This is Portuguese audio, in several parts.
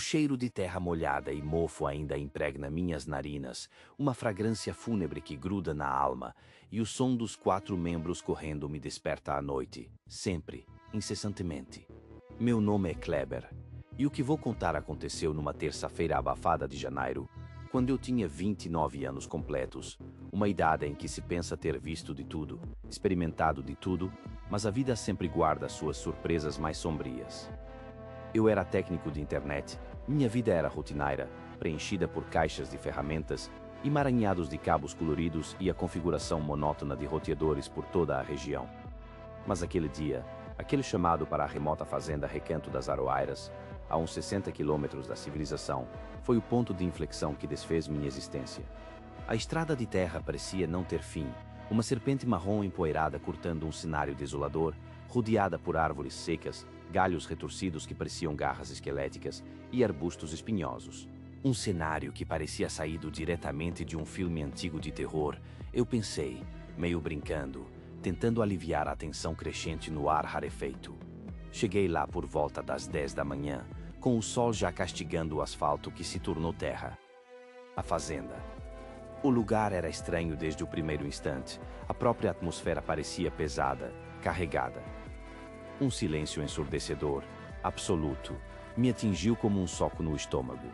cheiro de terra molhada e mofo ainda impregna minhas narinas, uma fragrância fúnebre que gruda na alma, e o som dos 4 membros correndo me desperta à noite, sempre, incessantemente. Meu nome é Kleber, e o que vou contar aconteceu numa terça-feira abafada de janeiro, quando eu tinha 29 anos completos, uma idade em que se pensa ter visto de tudo, experimentado de tudo, mas a vida sempre guarda suas surpresas mais sombrias. Eu era técnico de internet, minha vida era rotineira, preenchida por caixas de ferramentas, emaranhados de cabos coloridos e a configuração monótona de roteadores por toda a região. Mas aquele dia, aquele chamado para a remota fazenda Recanto das Aroeiras, a uns 60 quilômetros da civilização, foi o ponto de inflexão que desfez minha existência. A estrada de terra parecia não ter fim, uma serpente marrom empoeirada cortando um cenário desolador, rodeada por árvores secas, galhos retorcidos que pareciam garras esqueléticas e arbustos espinhosos. Um cenário que parecia saído diretamente de um filme antigo de terror, eu pensei, meio brincando, tentando aliviar a tensão crescente no ar rarefeito. Cheguei lá por volta das 10 da manhã, com o sol já castigando o asfalto que se tornou terra. A fazenda. O lugar era estranho desde o primeiro instante, a própria atmosfera parecia pesada, carregada. Um silêncio ensurdecedor, absoluto, me atingiu como um soco no estômago.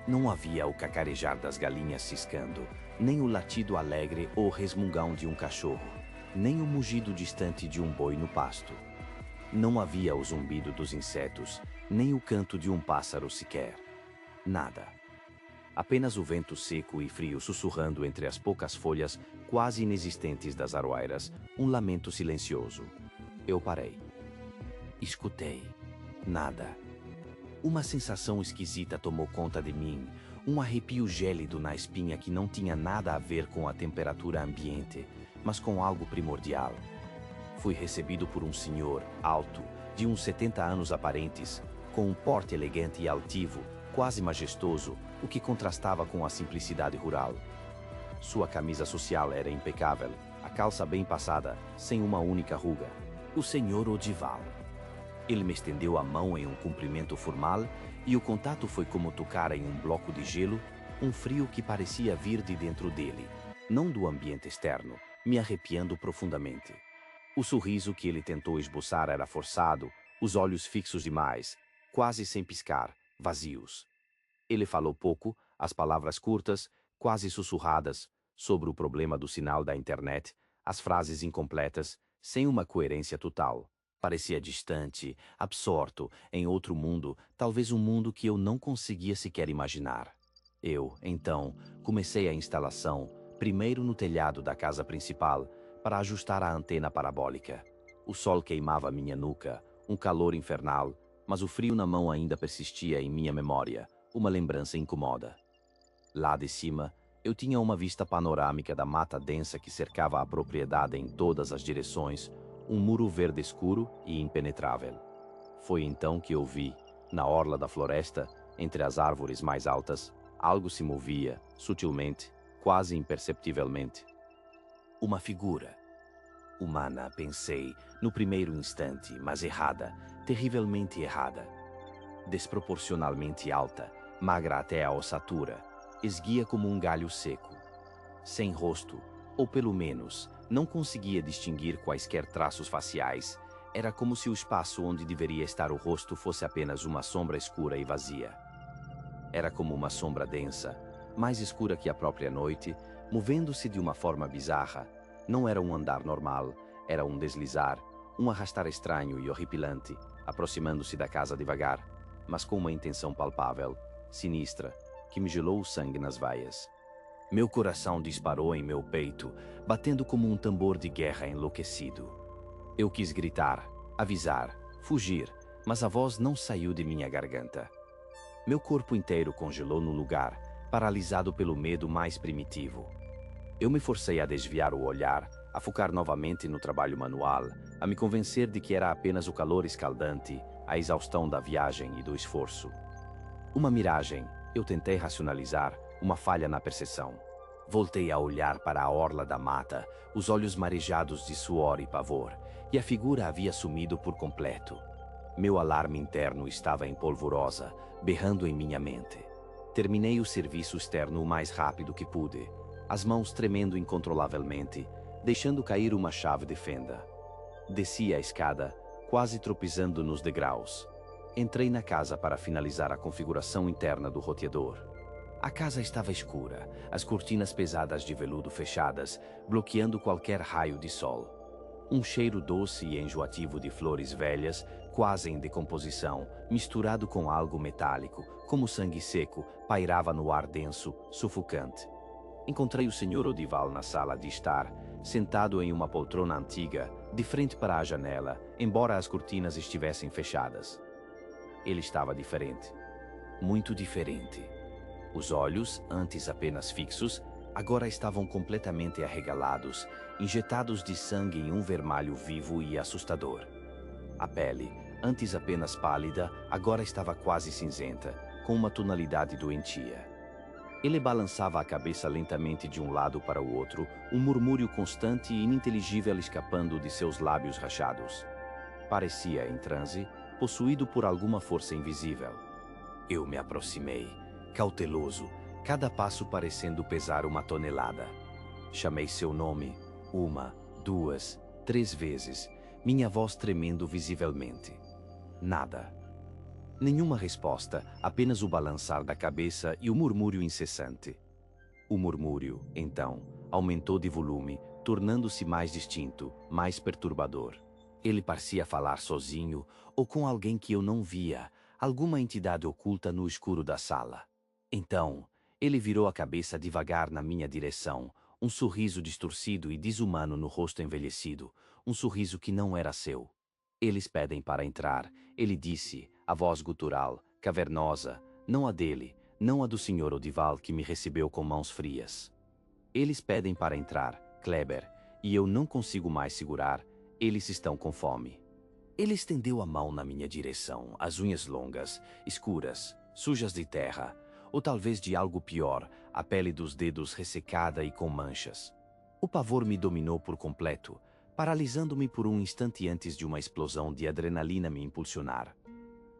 Não havia o cacarejar das galinhas ciscando, nem o latido alegre ou resmungão de um cachorro, nem o mugido distante de um boi no pasto. Não havia o zumbido dos insetos, nem o canto de um pássaro sequer. Nada. Apenas o vento seco e frio sussurrando entre as poucas folhas quase inexistentes das aroeiras, um lamento silencioso. Eu parei. Escutei. Nada. Uma sensação esquisita tomou conta de mim, um arrepio gélido na espinha que não tinha nada a ver com a temperatura ambiente, mas com algo primordial. Fui recebido por um senhor, alto, de uns 70 anos aparentes, com um porte elegante e altivo, quase majestoso, o que contrastava com a simplicidade rural. Sua camisa social era impecável, a calça bem passada, sem uma única ruga. O senhor Odival. Ele me estendeu a mão em um cumprimento formal e o contato foi como tocar em um bloco de gelo, um frio que parecia vir de dentro dele, não do ambiente externo, me arrepiando profundamente. O sorriso que ele tentou esboçar era forçado, os olhos fixos demais, quase sem piscar, vazios. Ele falou pouco, as palavras curtas, quase sussurradas, sobre o problema do sinal da internet, as frases incompletas, sem uma coerência total. Parecia distante, absorto, em outro mundo, talvez um mundo que eu não conseguia sequer imaginar. Eu, então, comecei a instalação, primeiro no telhado da casa principal, para ajustar a antena parabólica. O sol queimava minha nuca, um calor infernal, mas o frio na mão ainda persistia em minha memória, uma lembrança incomoda. Lá de cima, eu tinha uma vista panorâmica da mata densa que cercava a propriedade em todas as direções, um muro verde escuro e impenetrável. Foi então que eu vi, na orla da floresta, entre as árvores mais altas, algo se movia, sutilmente, quase imperceptivelmente. Uma figura. Humana, pensei, no primeiro instante, mas errada, terrivelmente errada. Desproporcionalmente alta, magra até a ossatura, esguia como um galho seco. Sem rosto, ou pelo menos, não conseguia distinguir quaisquer traços faciais. Era como se o espaço onde deveria estar o rosto fosse apenas uma sombra escura e vazia. Era como uma sombra densa, mais escura que a própria noite, movendo-se de uma forma bizarra. Não era um andar normal, era um deslizar, um arrastar estranho e horripilante, aproximando-se da casa devagar, mas com uma intenção palpável, sinistra, que me gelou o sangue nas veias. Meu coração disparou em meu peito, batendo como um tambor de guerra enlouquecido. Eu quis gritar, avisar, fugir, mas a voz não saiu de minha garganta. Meu corpo inteiro congelou no lugar, paralisado pelo medo mais primitivo. Eu me forcei a desviar o olhar, a focar novamente no trabalho manual, a me convencer de que era apenas o calor escaldante, a exaustão da viagem e do esforço. Uma miragem, eu tentei racionalizar, uma falha na percepção. Voltei a olhar para a orla da mata, os olhos marejados de suor e pavor, e a figura havia sumido por completo. Meu alarme interno estava em polvorosa, berrando em minha mente. Terminei o serviço externo o mais rápido que pude, as mãos tremendo incontrolavelmente, deixando cair uma chave de fenda. Desci a escada, quase tropeçando nos degraus. Entrei na casa para finalizar a configuração interna do roteador. A casa estava escura, as cortinas pesadas de veludo fechadas, bloqueando qualquer raio de sol. Um cheiro doce e enjoativo de flores velhas, quase em decomposição, misturado com algo metálico, como sangue seco, pairava no ar denso, sufocante. Encontrei o Sr. Odival na sala de estar, sentado em uma poltrona antiga, de frente para a janela, embora as cortinas estivessem fechadas. Ele estava diferente. Muito diferente. Os olhos, antes apenas fixos, agora estavam completamente arregalados, injetados de sangue em um vermelho vivo e assustador. A pele, antes apenas pálida, agora estava quase cinzenta, com uma tonalidade doentia. Ele balançava a cabeça lentamente de um lado para o outro, um murmúrio constante e ininteligível escapando de seus lábios rachados. Parecia em transe, possuído por alguma força invisível. Eu me aproximei, cauteloso, cada passo parecendo pesar uma tonelada. Chamei seu nome, 1, 2, 3 vezes, minha voz tremendo visivelmente. Nada. Nenhuma resposta, apenas o balançar da cabeça e o murmúrio incessante. O murmúrio, então, aumentou de volume, tornando-se mais distinto, mais perturbador. Ele parecia falar sozinho ou com alguém que eu não via, alguma entidade oculta no escuro da sala. Então, ele virou a cabeça devagar na minha direção, um sorriso distorcido e desumano no rosto envelhecido, um sorriso que não era seu. Eles pedem para entrar, ele disse, a voz gutural, cavernosa, não a dele, não a do Sr. Odival que me recebeu com mãos frias. Eles pedem para entrar, Kleber, e eu não consigo mais segurar, eles estão com fome. Ele estendeu a mão na minha direção, as unhas longas, escuras, sujas de terra, ou talvez de algo pior, a pele dos dedos ressecada e com manchas. O pavor me dominou por completo, paralisando-me por um instante antes de uma explosão de adrenalina me impulsionar.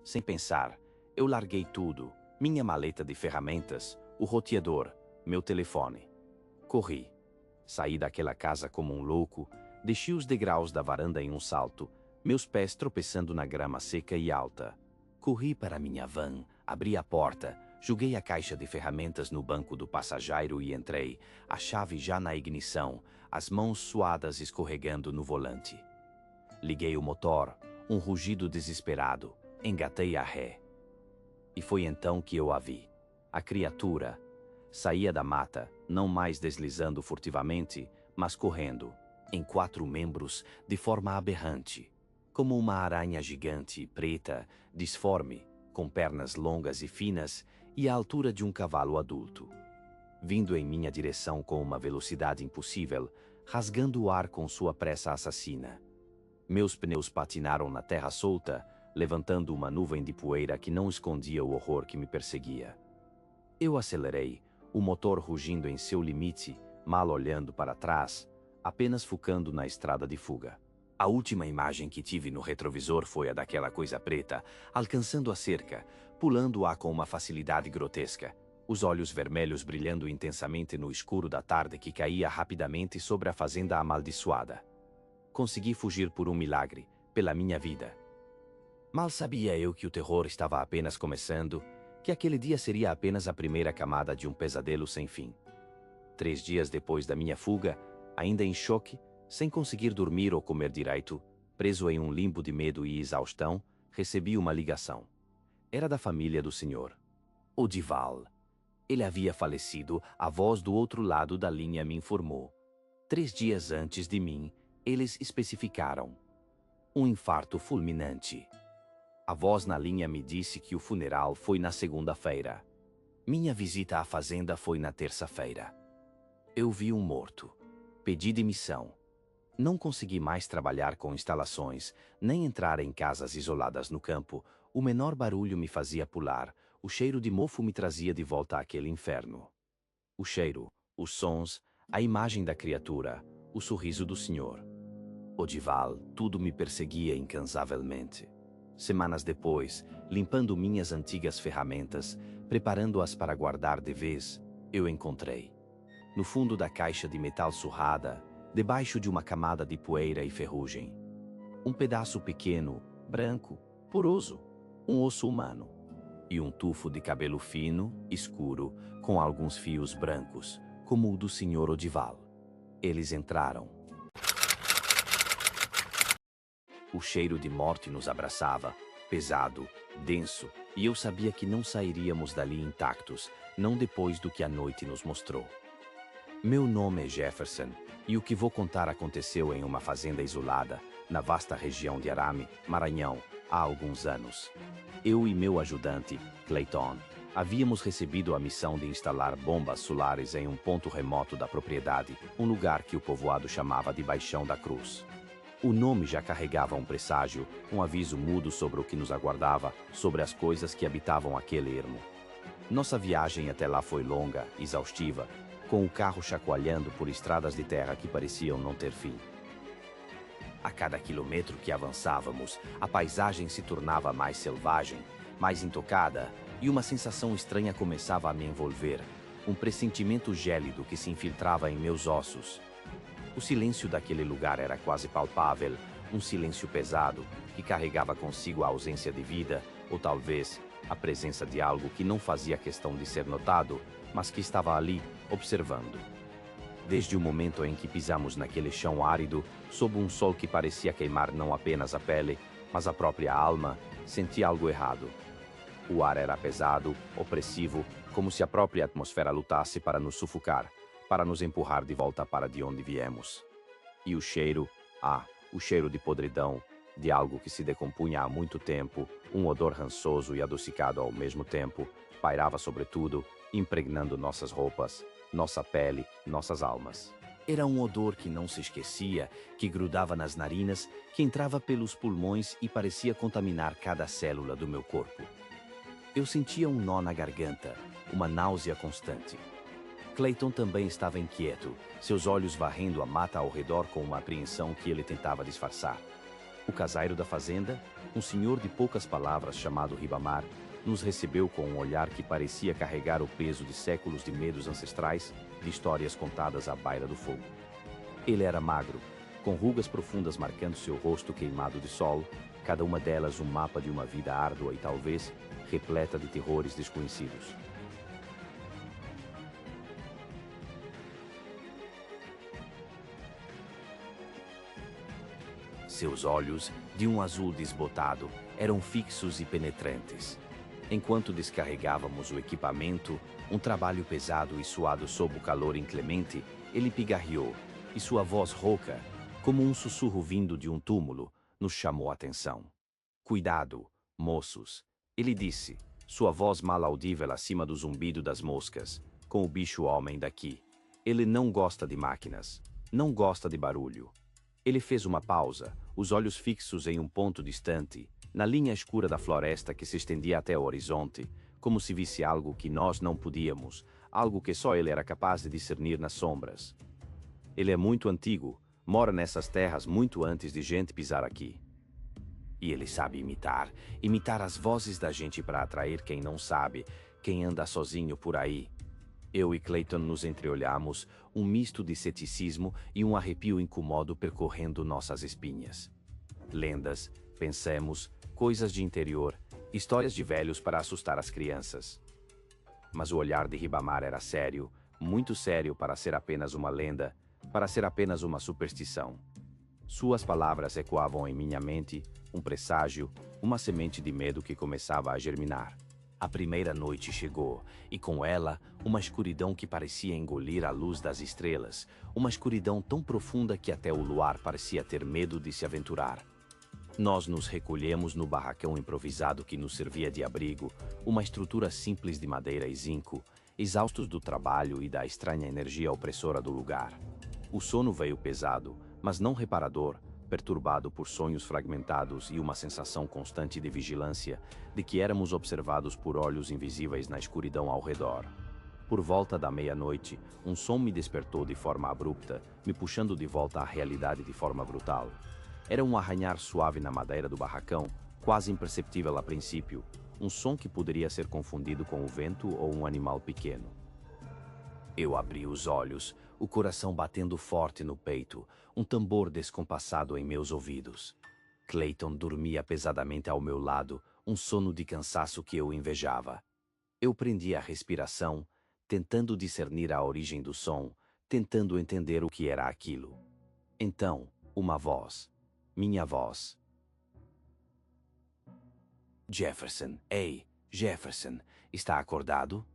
Sem pensar, eu larguei tudo, minha maleta de ferramentas, o roteador, meu telefone. Corri. Saí daquela casa como um louco, desci os degraus da varanda em um salto, meus pés tropeçando na grama seca e alta. Corri para minha van, abri a porta, joguei a caixa de ferramentas no banco do passageiro e entrei, a chave já na ignição, as mãos suadas escorregando no volante. Liguei o motor, um rugido desesperado, engatei a ré. E foi então que eu a vi. A criatura saía da mata, não mais deslizando furtivamente, mas correndo, em 4 membros, de forma aberrante, como uma aranha gigante, preta, disforme, com pernas longas e finas e a altura de um cavalo adulto. Vindo em minha direção com uma velocidade impossível, rasgando o ar com sua pressa assassina. Meus pneus patinaram na terra solta, levantando uma nuvem de poeira que não escondia o horror que me perseguia. Eu acelerei, o motor rugindo em seu limite, mal olhando para trás, apenas focando na estrada de fuga. A última imagem que tive no retrovisor foi a daquela coisa preta, alcançando a cerca, pulando-a com uma facilidade grotesca, os olhos vermelhos brilhando intensamente no escuro da tarde que caía rapidamente sobre a fazenda amaldiçoada. Consegui fugir por um milagre, pela minha vida. Mal sabia eu que o terror estava apenas começando, que aquele dia seria apenas a primeira camada de um pesadelo sem fim. 3 dias depois da minha fuga, ainda em choque, sem conseguir dormir ou comer direito, preso em um limbo de medo e exaustão, recebi uma ligação. Era da família do senhor Odival. Ele havia falecido, a voz do outro lado da linha me informou. 3 dias antes de mim, eles especificaram. Um infarto fulminante. A voz na linha me disse que o funeral foi na segunda-feira. Minha visita à fazenda foi na terça-feira. Eu vi um morto. Pedi demissão. Não consegui mais trabalhar com instalações, nem entrar em casas isoladas no campo. O menor barulho me fazia pular, o cheiro de mofo me trazia de volta àquele inferno. O cheiro, os sons, a imagem da criatura, o sorriso do senhor Odival, tudo me perseguia incansavelmente. Semanas depois, limpando minhas antigas ferramentas, preparando-as para guardar de vez, eu encontrei, no fundo da caixa de metal surrada, debaixo de uma camada de poeira e ferrugem, um pedaço pequeno, branco, poroso, um osso humano, e um tufo de cabelo fino, escuro, com alguns fios brancos, como o do Sr. Odival. Eles entraram. O cheiro de morte nos abraçava, pesado, denso, e eu sabia que não sairíamos dali intactos, não depois do que a noite nos mostrou. Meu nome é Jefferson, e o que vou contar aconteceu em uma fazenda isolada, na vasta região de Arame, Maranhão, há alguns anos. Eu e meu ajudante, Clayton, havíamos recebido a missão de instalar bombas solares em um ponto remoto da propriedade, um lugar que o povoado chamava de Baixão da Cruz. O nome já carregava um presságio, um aviso mudo sobre o que nos aguardava, sobre as coisas que habitavam aquele ermo. Nossa viagem até lá foi longa, exaustiva, com o carro chacoalhando por estradas de terra que pareciam não ter fim. A cada quilômetro que avançávamos, a paisagem se tornava mais selvagem, mais intocada, e uma sensação estranha começava a me envolver, um pressentimento gélido que se infiltrava em meus ossos. O silêncio daquele lugar era quase palpável, um silêncio pesado, que carregava consigo a ausência de vida, ou talvez a presença de algo que não fazia questão de ser notado, mas que estava ali, observando. Desde o momento em que pisamos naquele chão árido, sob um sol que parecia queimar não apenas a pele, mas a própria alma, senti algo errado. O ar era pesado, opressivo, como se a própria atmosfera lutasse para nos sufocar, para nos empurrar de volta para de onde viemos. E o cheiro, o cheiro de podridão, de algo que se decompunha há muito tempo, um odor rançoso e adocicado ao mesmo tempo, pairava sobre tudo, impregnando nossas roupas, nossa pele, nossas almas. Era um odor que não se esquecia, que grudava nas narinas, que entrava pelos pulmões e parecia contaminar cada célula do meu corpo. Eu sentia um nó na garganta, uma náusea constante. Clayton também estava inquieto, seus olhos varrendo a mata ao redor com uma apreensão que ele tentava disfarçar. O caseiro da fazenda, um senhor de poucas palavras chamado Ribamar, nos recebeu com um olhar que parecia carregar o peso de séculos de medos ancestrais, de histórias contadas à baila do fogo. Ele era magro, com rugas profundas marcando seu rosto queimado de sol, cada uma delas um mapa de uma vida árdua e talvez repleta de terrores desconhecidos. Seus olhos, de um azul desbotado, eram fixos e penetrantes. Enquanto descarregávamos o equipamento, um trabalho pesado e suado sob o calor inclemente, ele pigarreou, e sua voz rouca, como um sussurro vindo de um túmulo, nos chamou a atenção. Cuidado, moços, ele disse, sua voz mal audível acima do zumbido das moscas, com o bicho-homem daqui. Ele não gosta de máquinas, não gosta de barulho. Ele fez uma pausa, os olhos fixos em um ponto distante, na linha escura da floresta que se estendia até o horizonte, como se visse algo que nós não podíamos, algo que só ele era capaz de discernir nas sombras. Ele é muito antigo, mora nessas terras muito antes de gente pisar aqui. E ele sabe imitar as vozes da gente para atrair quem não sabe, quem anda sozinho por aí. Eu e Clayton nos entreolhamos, um misto de ceticismo e um arrepio incomodo percorrendo nossas espinhas. Lendas, pensemos, coisas de interior, histórias de velhos para assustar as crianças. Mas o olhar de Ribamar era sério, muito sério para ser apenas uma lenda, para ser apenas uma superstição. Suas palavras ecoavam em minha mente, um presságio, uma semente de medo que começava a germinar. A primeira noite chegou, e com ela, uma escuridão que parecia engolir a luz das estrelas, uma escuridão tão profunda que até o luar parecia ter medo de se aventurar. Nós nos recolhemos no barracão improvisado que nos servia de abrigo, uma estrutura simples de madeira e zinco, exaustos do trabalho e da estranha energia opressora do lugar. O sono veio pesado, mas não reparador, perturbado por sonhos fragmentados e uma sensação constante de vigilância, de que éramos observados por olhos invisíveis na escuridão ao redor. Por volta da meia-noite, um som me despertou de forma abrupta, me puxando de volta à realidade de forma brutal. Era um arranhar suave na madeira do barracão, quase imperceptível a princípio, um som que poderia ser confundido com o vento ou um animal pequeno. Eu abri os olhos, o coração batendo forte no peito, um tambor descompassado em meus ouvidos. Clayton dormia pesadamente ao meu lado, um sono de cansaço que eu invejava. Eu prendi a respiração, tentando discernir a origem do som, tentando entender o que era aquilo. Então, uma voz. Minha voz. Jefferson, ei, Jefferson, está acordado?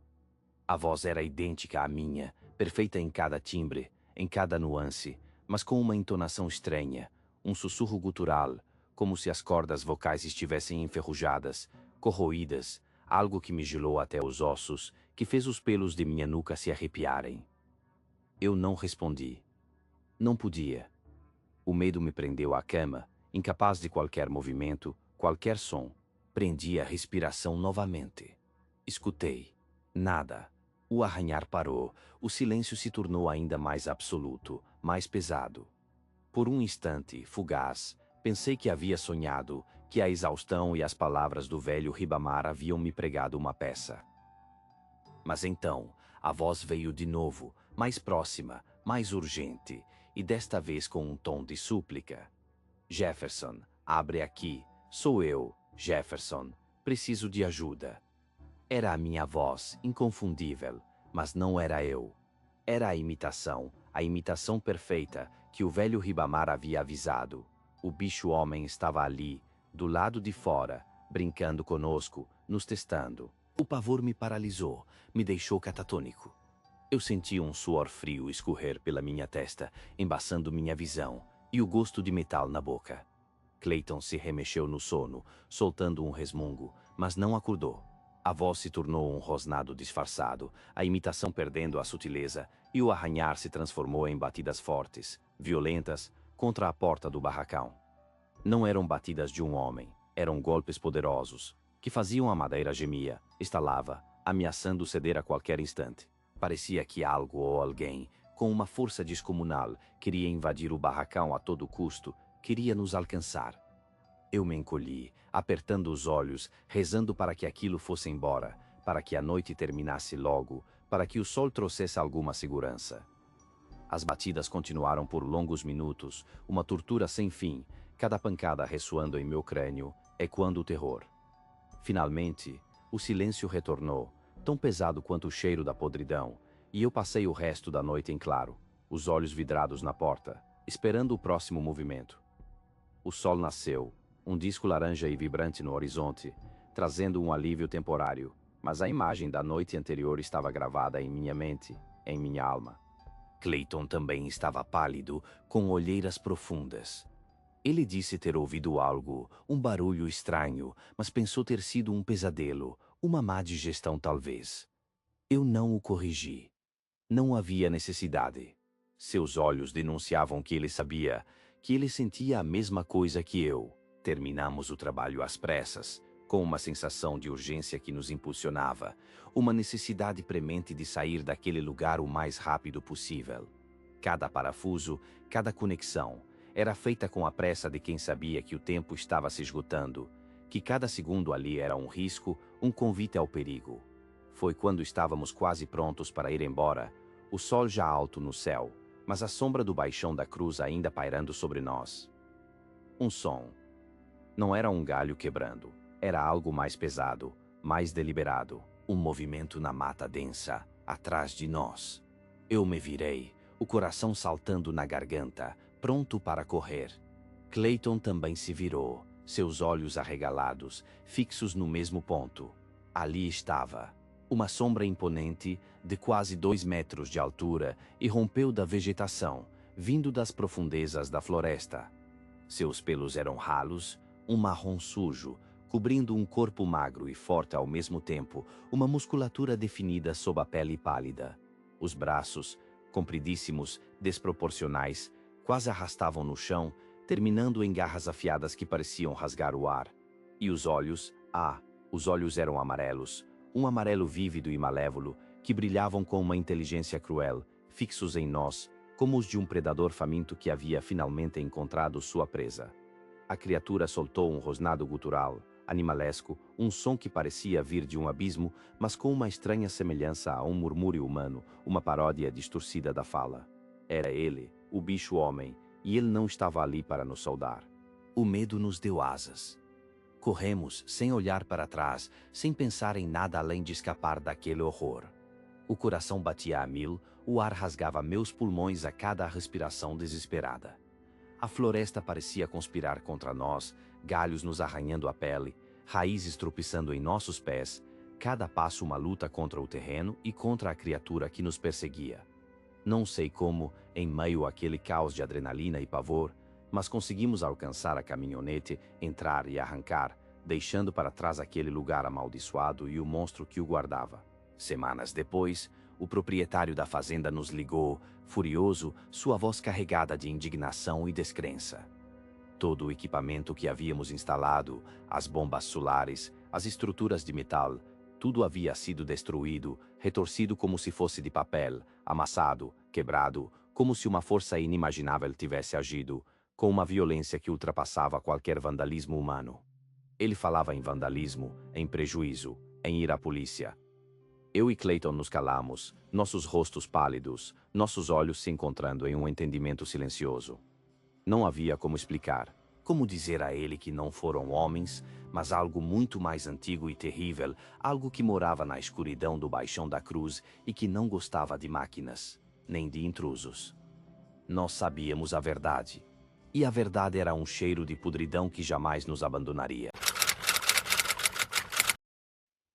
A voz era idêntica à minha, perfeita em cada timbre, em cada nuance, mas com uma entonação estranha, um sussurro gutural, como se as cordas vocais estivessem enferrujadas, corroídas, algo que me gelou até os ossos, que fez os pelos de minha nuca se arrepiarem. Eu não respondi. Não podia. O medo me prendeu à cama, incapaz de qualquer movimento, qualquer som. Prendi a respiração novamente. Escutei. Nada. O arranhar parou. O silêncio se tornou ainda mais absoluto, mais pesado. Por um instante, fugaz, pensei que havia sonhado, que a exaustão e as palavras do velho Ribamar haviam me pregado uma peça. Mas então, a voz veio de novo, mais próxima, mais urgente, e desta vez com um tom de súplica. Jefferson, abre aqui. Sou eu, Jefferson. Preciso de ajuda. Era a minha voz, inconfundível, mas não era eu. Era a imitação perfeita que o velho Ribamar havia avisado. O bicho-homem estava ali, do lado de fora, brincando conosco, nos testando. O pavor me paralisou, me deixou catatônico. Eu senti um suor frio escorrer pela minha testa, embaçando minha visão, e o gosto de metal na boca. Clayton se remexeu no sono, soltando um resmungo, mas não acordou. A voz se tornou um rosnado disfarçado, a imitação perdendo a sutileza, e o arranhar se transformou em batidas fortes, violentas, contra a porta do barracão. Não eram batidas de um homem, eram golpes poderosos, que faziam a madeira gemia, estalava, ameaçando ceder a qualquer instante. Parecia que algo ou alguém, com uma força descomunal, queria invadir o barracão a todo custo, queria nos alcançar. Eu me encolhi, apertando os olhos, rezando para que aquilo fosse embora, para que a noite terminasse logo, para que o sol trouxesse alguma segurança. As batidas continuaram por longos minutos, uma tortura sem fim, cada pancada ressoando em meu crânio, ecoando o terror. Finalmente, o silêncio retornou, tão pesado quanto o cheiro da podridão, e eu passei o resto da noite em claro, os olhos vidrados na porta, esperando o próximo movimento. O sol nasceu, um disco laranja e vibrante no horizonte, trazendo um alívio temporário, mas a imagem da noite anterior estava gravada em minha mente, em minha alma. Clayton também estava pálido, com olheiras profundas. Ele disse ter ouvido algo, um barulho estranho, mas pensou ter sido um pesadelo, uma má digestão talvez. Eu não o corrigi. Não havia necessidade. Seus olhos denunciavam que ele sabia, que ele sentia a mesma coisa que eu. Terminamos o trabalho às pressas, com uma sensação de urgência que nos impulsionava, uma necessidade premente de sair daquele lugar o mais rápido possível. Cada parafuso, cada conexão, era feita com a pressa de quem sabia que o tempo estava se esgotando, que cada segundo ali era um risco, um convite ao perigo. Foi quando estávamos quase prontos para ir embora, o sol já alto no céu, mas a sombra do baixão da cruz ainda pairando sobre nós. Um som. Não era um galho quebrando, era algo mais pesado, mais deliberado, um movimento na mata densa, atrás de nós. Eu me virei, o coração saltando na garganta, pronto para correr. Clayton também se virou, seus olhos arregalados, fixos no mesmo ponto. Ali estava, uma sombra imponente, de quase 2 metros de altura, e rompeu da vegetação, vindo das profundezas da floresta. Seus pelos eram ralos, um marrom sujo, cobrindo um corpo magro e forte ao mesmo tempo, uma musculatura definida sob a pele pálida. Os braços, compridíssimos, desproporcionais, quase arrastavam no chão, terminando em garras afiadas que pareciam rasgar o ar. E os olhos, os olhos eram amarelos, um amarelo vívido e malévolo, que brilhavam com uma inteligência cruel, fixos em nós, como os de um predador faminto que havia finalmente encontrado sua presa. A criatura soltou um rosnado gutural, animalesco, um som que parecia vir de um abismo, mas com uma estranha semelhança a um murmúrio humano, uma paródia distorcida da fala. Era ele, o bicho-homem, e ele não estava ali para nos saudar. O medo nos deu asas. Corremos, sem olhar para trás, sem pensar em nada além de escapar daquele horror. O coração batia a mil, o ar rasgava meus pulmões a cada respiração desesperada. A floresta parecia conspirar contra nós, galhos nos arranhando a pele, raízes tropeçando em nossos pés, cada passo uma luta contra o terreno e contra a criatura que nos perseguia. Não sei como, em meio àquele caos de adrenalina e pavor, mas conseguimos alcançar a caminhonete, entrar e arrancar, deixando para trás aquele lugar amaldiçoado e o monstro que o guardava. Semanas depois, o proprietário da fazenda nos ligou, furioso, sua voz carregada de indignação e descrença. Todo o equipamento que havíamos instalado, as bombas solares, as estruturas de metal, tudo havia sido destruído, retorcido como se fosse de papel, amassado, quebrado, como se uma força inimaginável tivesse agido, com uma violência que ultrapassava qualquer vandalismo humano. Ele falava em vandalismo, em prejuízo, em ir à polícia. Eu e Clayton nos calamos, nossos rostos pálidos, nossos olhos se encontrando em um entendimento silencioso. Não havia como explicar, como dizer a ele que não foram homens, mas algo muito mais antigo e terrível, algo que morava na escuridão do Baixão da Cruz e que não gostava de máquinas, nem de intrusos. Nós sabíamos a verdade, e a verdade era um cheiro de podridão que jamais nos abandonaria.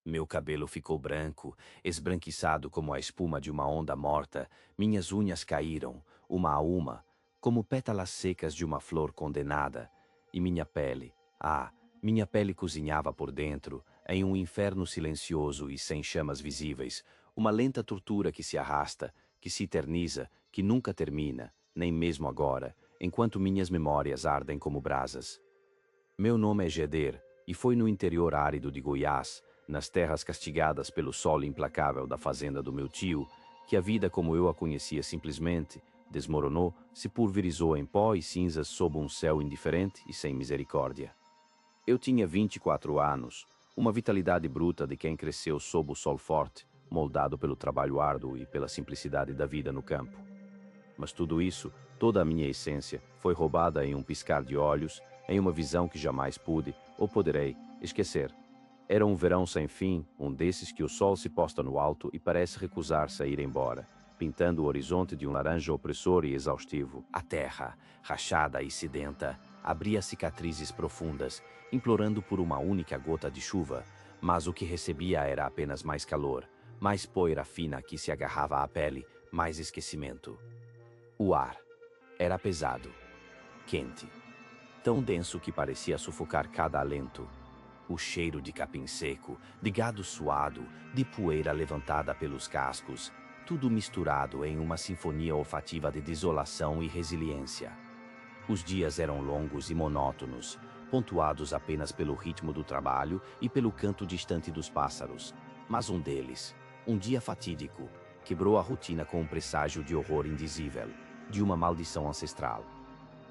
Meu cabelo ficou branco, esbranquiçado como a espuma de uma onda morta, minhas unhas caíram, uma a uma, como pétalas secas de uma flor condenada, e minha pele, minha pele cozinhava por dentro, em um inferno silencioso e sem chamas visíveis, uma lenta tortura que se arrasta, que se eterniza, que nunca termina, nem mesmo agora, enquanto minhas memórias ardem como brasas. Meu nome é Geder, e foi no interior árido de Goiás, nas terras castigadas pelo sol implacável da fazenda do meu tio, que a vida como eu a conhecia simplesmente desmoronou, se pulverizou em pó e cinzas sob um céu indiferente e sem misericórdia. Eu tinha 24 anos, uma vitalidade bruta de quem cresceu sob o sol forte, moldado pelo trabalho árduo e pela simplicidade da vida no campo. Mas tudo isso, toda a minha essência, foi roubada em um piscar de olhos, em uma visão que jamais pude, ou poderei, esquecer. Era um verão sem fim, um desses que o sol se posta no alto e parece recusar-se a ir embora, pintando o horizonte de um laranja opressor e exaustivo. A terra, rachada e sedenta, abria cicatrizes profundas, implorando por uma única gota de chuva, mas o que recebia era apenas mais calor, mais poeira fina que se agarrava à pele, mais esquecimento. O ar era pesado, quente, tão denso que parecia sufocar cada alento. O cheiro de capim seco, de gado suado, de poeira levantada pelos cascos, tudo misturado em uma sinfonia olfativa de desolação e resiliência. Os dias eram longos e monótonos, pontuados apenas pelo ritmo do trabalho e pelo canto distante dos pássaros. Mas um deles, um dia fatídico, quebrou a rotina com um presságio de horror indizível, de uma maldição ancestral.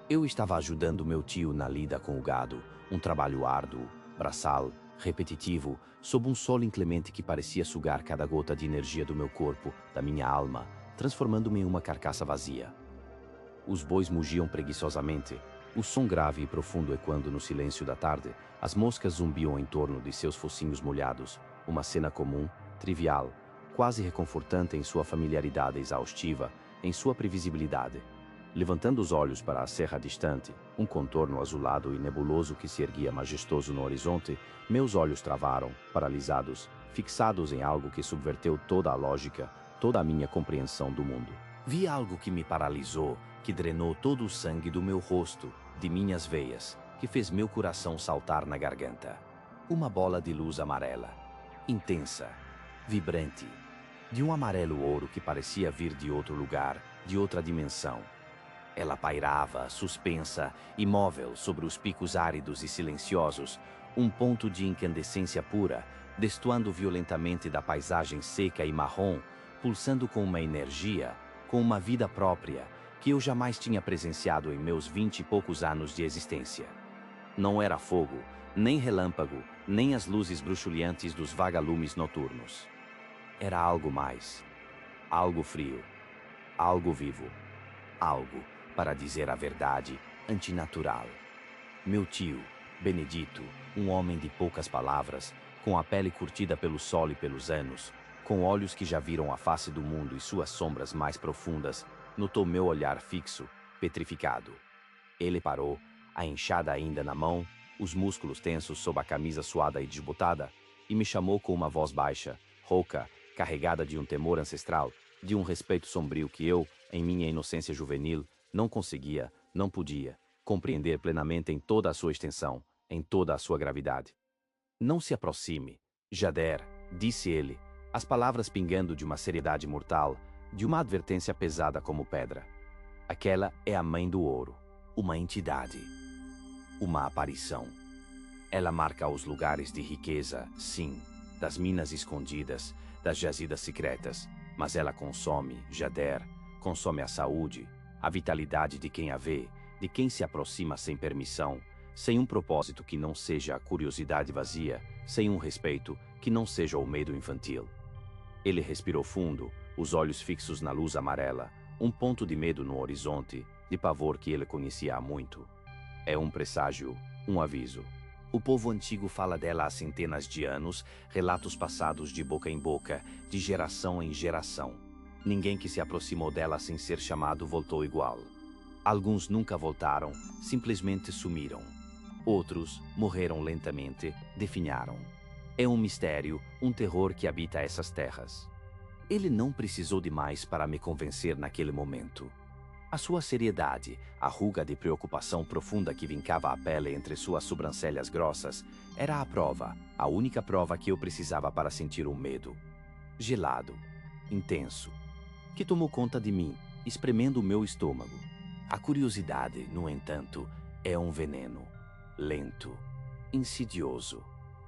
Eu estava ajudando meu tio na lida com o gado, um trabalho árduo, braçal, repetitivo, sob um sol inclemente que parecia sugar cada gota de energia do meu corpo, da minha alma, transformando-me em uma carcaça vazia. Os bois mugiam preguiçosamente, o som grave e profundo ecoando no silêncio da tarde, as moscas zumbiam em torno de seus focinhos molhados, uma cena comum, trivial, quase reconfortante em sua familiaridade exaustiva, em sua previsibilidade. Levantando os olhos para a serra distante, um contorno azulado e nebuloso que se erguia majestoso no horizonte, meus olhos travaram, paralisados, fixados em algo que subverteu toda a lógica, toda a minha compreensão do mundo. Vi algo que me paralisou, que drenou todo o sangue do meu rosto, de minhas veias, que fez meu coração saltar na garganta. Uma bola de luz amarela, intensa, vibrante, de um amarelo ouro que parecia vir de outro lugar, de outra dimensão. Ela pairava, suspensa, imóvel sobre os picos áridos e silenciosos, um ponto de incandescência pura, destoando violentamente da paisagem seca e marrom, pulsando com uma energia, com uma vida própria, que eu jamais tinha presenciado em meus 20 e poucos anos de existência. Não era fogo, nem relâmpago, nem as luzes bruxuleantes dos vagalumes noturnos. Era algo mais. Algo frio. Algo vivo. Algo, para dizer a verdade, antinatural. Meu tio, Benedito, um homem de poucas palavras, com a pele curtida pelo sol e pelos anos, com olhos que já viram a face do mundo e suas sombras mais profundas, notou meu olhar fixo, petrificado. Ele parou, a enxada ainda na mão, os músculos tensos sob a camisa suada e desbotada, e me chamou com uma voz baixa, rouca, carregada de um temor ancestral, de um respeito sombrio que eu, em minha inocência juvenil, não conseguia, não podia, compreender plenamente em toda a sua extensão, em toda a sua gravidade. Não se aproxime, Jader, disse ele, as palavras pingando de uma seriedade mortal, de uma advertência pesada como pedra. Aquela é a mãe do ouro, uma entidade, uma aparição. Ela marca os lugares de riqueza, sim, das minas escondidas, das jazidas secretas, mas ela consome, Jader, consome a saúde, a vitalidade de quem a vê, de quem se aproxima sem permissão, sem um propósito que não seja a curiosidade vazia, sem um respeito que não seja o medo infantil. Ele respirou fundo, os olhos fixos na luz amarela, um ponto de medo no horizonte, de pavor que ele conhecia há muito. É um presságio, um aviso. O povo antigo fala dela há centenas de anos, relatos passados de boca em boca, de geração em geração. Ninguém que se aproximou dela sem ser chamado voltou igual. Alguns nunca voltaram, simplesmente sumiram. Outros morreram lentamente, definharam. É um mistério, um terror que habita essas terras. Ele não precisou de mais para me convencer naquele momento. A sua seriedade, a ruga de preocupação profunda que vincava a pele entre suas sobrancelhas grossas, era a prova, a única prova que eu precisava para sentir o medo. Gelado, intenso, que tomou conta de mim, espremendo o meu estômago. A curiosidade, no entanto, é um veneno, lento, insidioso.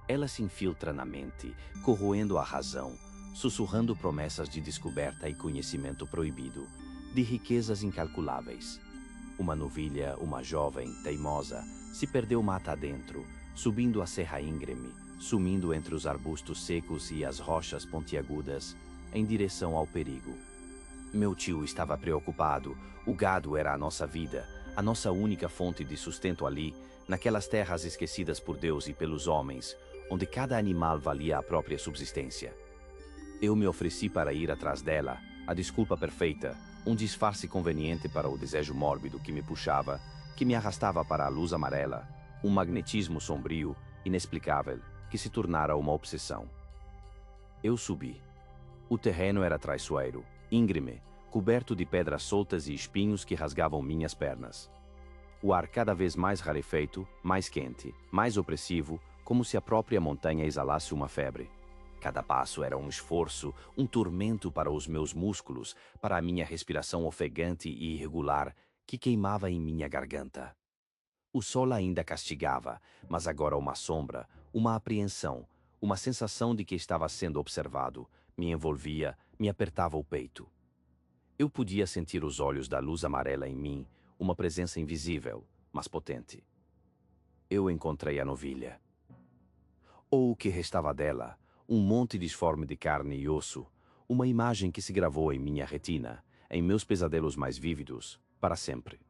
Ela se infiltra na mente, corroendo a razão, sussurrando promessas de descoberta e conhecimento proibido, de riquezas incalculáveis. Uma novilha, uma jovem, teimosa, se perdeu mata adentro, subindo a serra íngreme, sumindo entre os arbustos secos e as rochas pontiagudas, em direção ao perigo. Meu tio estava preocupado, o gado era a nossa vida, a nossa única fonte de sustento ali, naquelas terras esquecidas por Deus e pelos homens, onde cada animal valia a própria subsistência. Eu me ofereci para ir atrás dela, a desculpa perfeita, um disfarce conveniente para o desejo mórbido que me puxava, que me arrastava para a luz amarela, um magnetismo sombrio, inexplicável, que se tornara uma obsessão. Eu subi. O terreno era traiçoeiro, íngreme, coberto de pedras soltas e espinhos que rasgavam minhas pernas. O ar cada vez mais rarefeito, mais quente, mais opressivo, como se a própria montanha exalasse uma febre. Cada passo era um esforço, um tormento para os meus músculos, para a minha respiração ofegante e irregular, que queimava em minha garganta. O sol ainda castigava, mas agora uma sombra, uma apreensão, uma sensação de que estava sendo observado, me envolvia, me apertava o peito. Eu podia sentir os olhos da luz amarela em mim, uma presença invisível, mas potente. Eu encontrei a novilha. Ou o que restava dela, um monte disforme de carne e osso, uma imagem que se gravou em minha retina, em meus pesadelos mais vívidos, para sempre.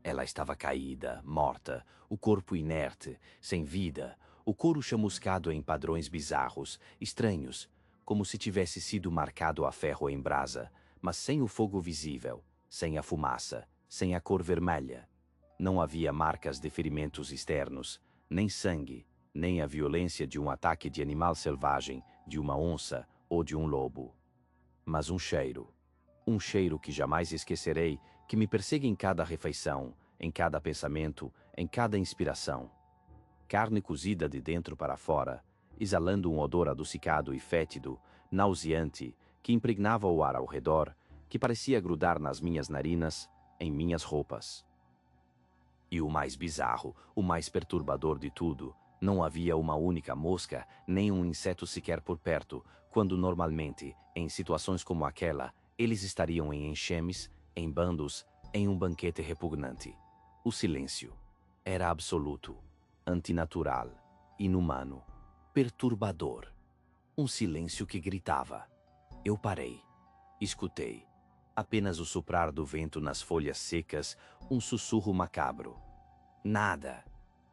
Ela estava caída, morta, o corpo inerte, sem vida, o couro chamuscado em padrões bizarros, estranhos, como se tivesse sido marcado a ferro em brasa, mas sem o fogo visível, sem a fumaça, sem a cor vermelha. Não havia marcas de ferimentos externos, nem sangue, nem a violência de um ataque de animal selvagem, de uma onça ou de um lobo. Mas um cheiro que jamais esquecerei, que me persegue em cada refeição, em cada pensamento, em cada inspiração. Carne cozida de dentro para fora, exalando um odor adocicado e fétido, nauseante, que impregnava o ar ao redor, que parecia grudar nas minhas narinas, em minhas roupas. E o mais bizarro, o mais perturbador de tudo, não havia uma única mosca, nem um inseto sequer por perto, quando normalmente, em situações como aquela, eles estariam em enxames, em bandos, em um banquete repugnante. O silêncio. Era absoluto, antinatural, inumano, perturbador. Um silêncio que gritava. Eu parei. Escutei. Apenas o soprar do vento nas folhas secas, um sussurro macabro. Nada.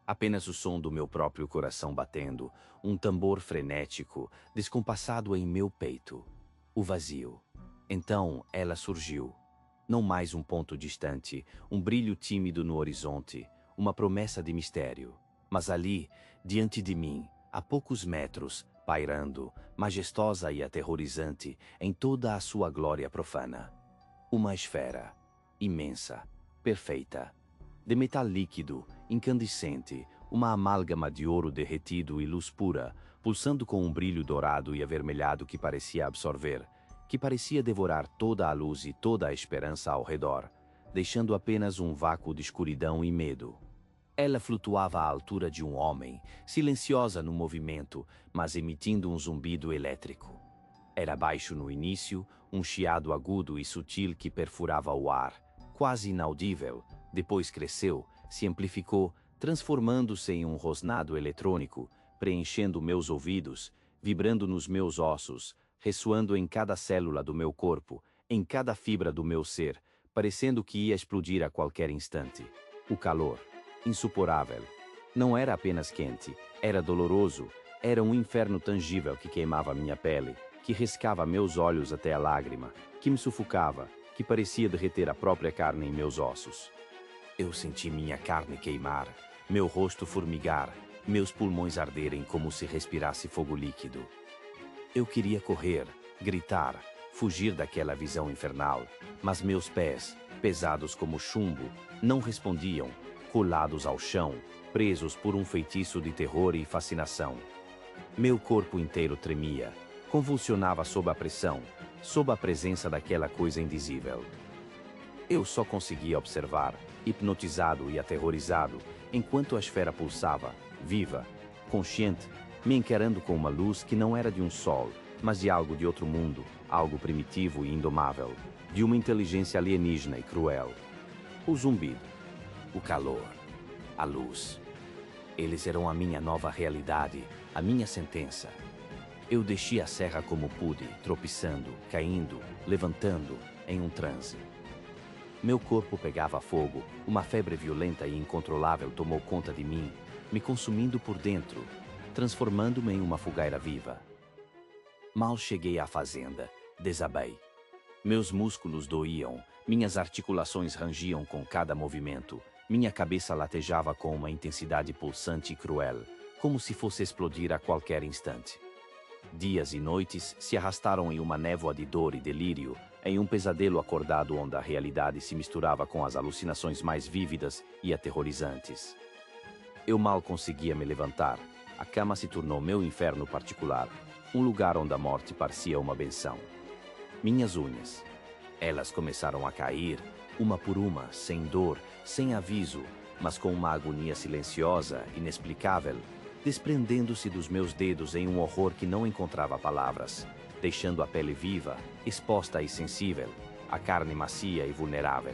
Apenas o som do meu próprio coração batendo, um tambor frenético, descompassado em meu peito. O vazio. Então ela surgiu. Não mais um ponto distante, um brilho tímido no horizonte, uma promessa de mistério. Mas ali, diante de mim, a poucos metros, pairando, majestosa e aterrorizante, em toda a sua glória profana. Uma esfera, imensa, perfeita, de metal líquido, incandescente, uma amálgama de ouro derretido e luz pura, pulsando com um brilho dourado e avermelhado que parecia absorver, que parecia devorar toda a luz e toda a esperança ao redor, deixando apenas um vácuo de escuridão e medo. Ela flutuava à altura de um homem, silenciosa no movimento, mas emitindo um zumbido elétrico. Era baixo no início, um chiado agudo e sutil que perfurava o ar, quase inaudível. Depois cresceu, se amplificou, transformando-se em um rosnado eletrônico, preenchendo meus ouvidos, vibrando nos meus ossos, ressoando em cada célula do meu corpo, em cada fibra do meu ser, parecendo que ia explodir a qualquer instante. O calor, insuportável. Não era apenas quente, era doloroso, era um inferno tangível que queimava minha pele, que riscava meus olhos até a lágrima, que me sufocava, que parecia derreter a própria carne em meus ossos. Eu senti minha carne queimar, meu rosto formigar, meus pulmões arderem como se respirasse fogo líquido. Eu queria correr, gritar, fugir daquela visão infernal, mas meus pés, pesados como chumbo, não respondiam, colados ao chão, presos por um feitiço de terror e fascinação. Meu corpo inteiro tremia, convulsionava sob a pressão, sob a presença daquela coisa indizível. Eu só conseguia observar, hipnotizado e aterrorizado, enquanto a esfera pulsava, viva, consciente, me encarando com uma luz que não era de um sol, mas de algo de outro mundo, algo primitivo e indomável, de uma inteligência alienígena e cruel. O zumbido, o calor, a luz. Eles eram a minha nova realidade, a minha sentença. Eu desci a serra como pude, tropeçando, caindo, levantando, em um transe. Meu corpo pegava fogo, uma febre violenta e incontrolável tomou conta de mim, me consumindo por dentro, transformando-me em uma fogueira viva. Mal cheguei à fazenda, desabei. Meus músculos doíam, minhas articulações rangiam com cada movimento, minha cabeça latejava com uma intensidade pulsante e cruel, como se fosse explodir a qualquer instante. Dias e noites se arrastaram em uma névoa de dor e delírio, em um pesadelo acordado onde a realidade se misturava com as alucinações mais vívidas e aterrorizantes. Eu mal conseguia me levantar. A cama se tornou meu inferno particular, um lugar onde a morte parecia uma benção. Minhas unhas. Elas começaram a cair, uma por uma, sem dor, sem aviso, mas com uma agonia silenciosa, inexplicável, desprendendo-se dos meus dedos em um horror que não encontrava palavras, deixando a pele viva, exposta e sensível, a carne macia e vulnerável.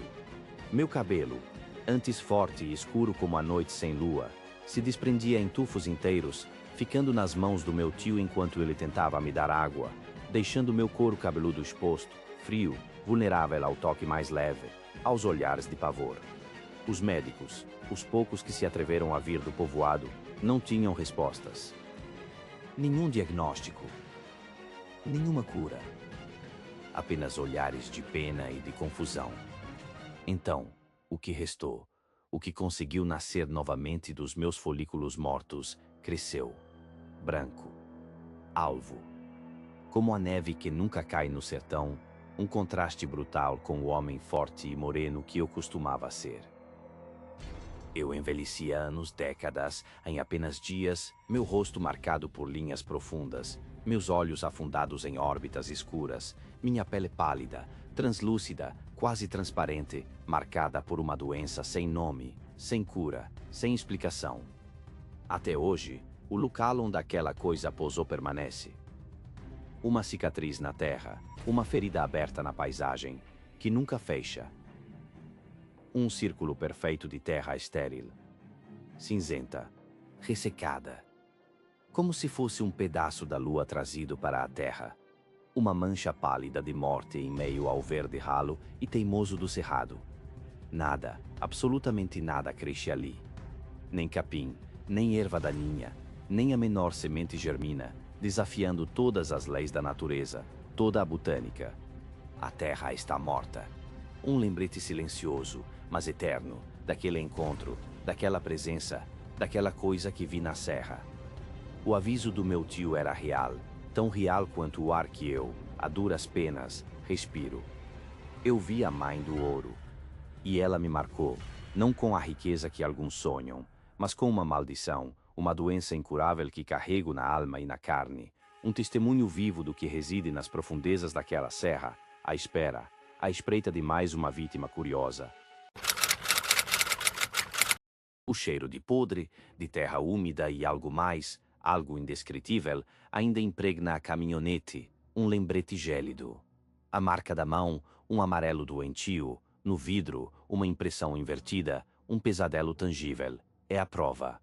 Meu cabelo, antes forte e escuro como a noite sem lua, se desprendia em tufos inteiros, ficando nas mãos do meu tio enquanto ele tentava me dar água, deixando meu couro cabeludo exposto, frio, vulnerável ao toque mais leve, aos olhares de pavor. Os médicos, os poucos que se atreveram a vir do povoado, não tinham respostas. Nenhum diagnóstico. Nenhuma cura. Apenas olhares de pena e de confusão. Então, o que restou, o que conseguiu nascer novamente dos meus folículos mortos, cresceu. Branco. Alvo. Como a neve que nunca cai no sertão, um contraste brutal com o homem forte e moreno que eu costumava ser. Eu envelheci anos, décadas, em apenas dias, meu rosto marcado por linhas profundas, meus olhos afundados em órbitas escuras, minha pele pálida, translúcida, quase transparente, marcada por uma doença sem nome, sem cura, sem explicação. Até hoje, o local onde aquela coisa pousou permanece. Uma cicatriz na terra, uma ferida aberta na paisagem, que nunca fecha. Um círculo perfeito de terra estéril. cinzenta, ressecada. Como se fosse um pedaço da lua trazido para a terra. Uma mancha pálida de morte em meio ao verde ralo e teimoso do cerrado. Nada, absolutamente nada cresce ali. Nem capim, nem erva daninha, nem a menor semente germina, desafiando todas as leis da natureza, toda a botânica. A terra está morta. Um lembrete silencioso, mas eterno, daquele encontro, daquela presença, daquela coisa que vi na serra. O aviso do meu tio era real, tão real quanto o ar que eu, a duras penas, respiro. Eu vi a mãe do ouro. E ela me marcou, não com a riqueza que alguns sonham, mas com uma maldição, uma doença incurável que carrego na alma e na carne, um testemunho vivo do que reside nas profundezas daquela serra, à espreita de mais uma vítima curiosa. O cheiro de podre, de terra úmida e algo mais, algo indescritível, ainda impregna a caminhonete, um lembrete gélido. A marca da mão, um amarelo doentio, no vidro, uma impressão invertida, um pesadelo tangível. É a prova.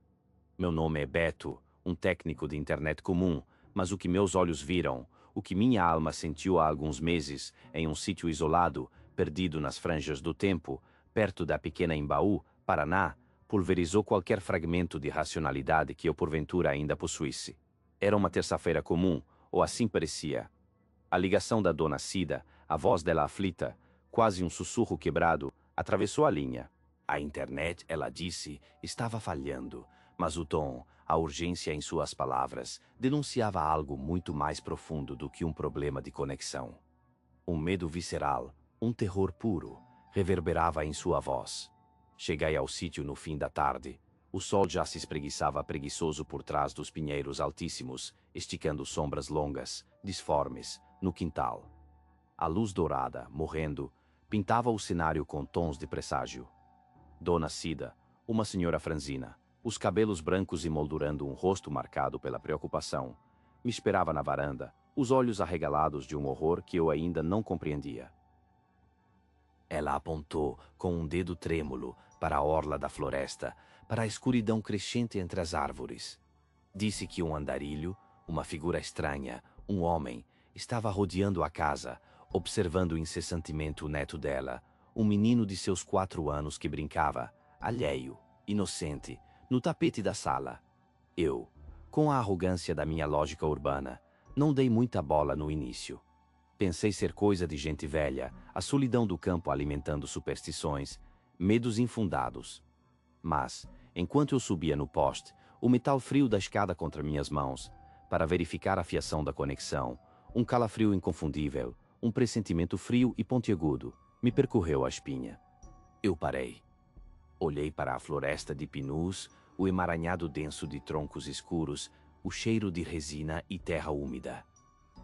Meu nome é Beto, um técnico de internet comum, mas o que meus olhos viram, o que minha alma sentiu há alguns meses, em um sítio isolado, perdido nas franjas do tempo, perto da pequena Embaú, Paraná, pulverizou qualquer fragmento de racionalidade que eu porventura ainda possuísse. Era uma terça-feira comum, ou assim parecia. A ligação da dona Cida, a voz dela aflita, quase um sussurro quebrado, atravessou a linha. A internet, ela disse, estava falhando, mas o tom, a urgência em suas palavras, denunciava algo muito mais profundo do que um problema de conexão. Um medo visceral, um terror puro, reverberava em sua voz. Cheguei ao sítio no fim da tarde. O sol já se espreguiçava preguiçoso por trás dos pinheiros altíssimos, esticando sombras longas, disformes, no quintal. A luz dourada, morrendo, pintava o cenário com tons de presságio. Dona Cida, uma senhora franzina, os cabelos brancos emoldurando um rosto marcado pela preocupação, me esperava na varanda, os olhos arregalados de um horror que eu ainda não compreendia. Ela apontou, com um dedo trêmulo, para a orla da floresta, para a escuridão crescente entre as árvores. Disse que um andarilho, uma figura estranha, um homem, estava rodeando a casa, observando incessantemente o neto dela, um menino de seus 4 anos que brincava, alheio, inocente, no tapete da sala. Eu, com a arrogância da minha lógica urbana, não dei muita bola no início. Pensei ser coisa de gente velha, a solidão do campo alimentando superstições, medos infundados. Mas, enquanto eu subia no poste, o metal frio da escada contra minhas mãos, para verificar a fiação da conexão, um calafrio inconfundível, um pressentimento frio e pontiagudo, me percorreu a espinha. Eu parei. Olhei para a floresta de pinus, o emaranhado denso de troncos escuros, o cheiro de resina e terra úmida.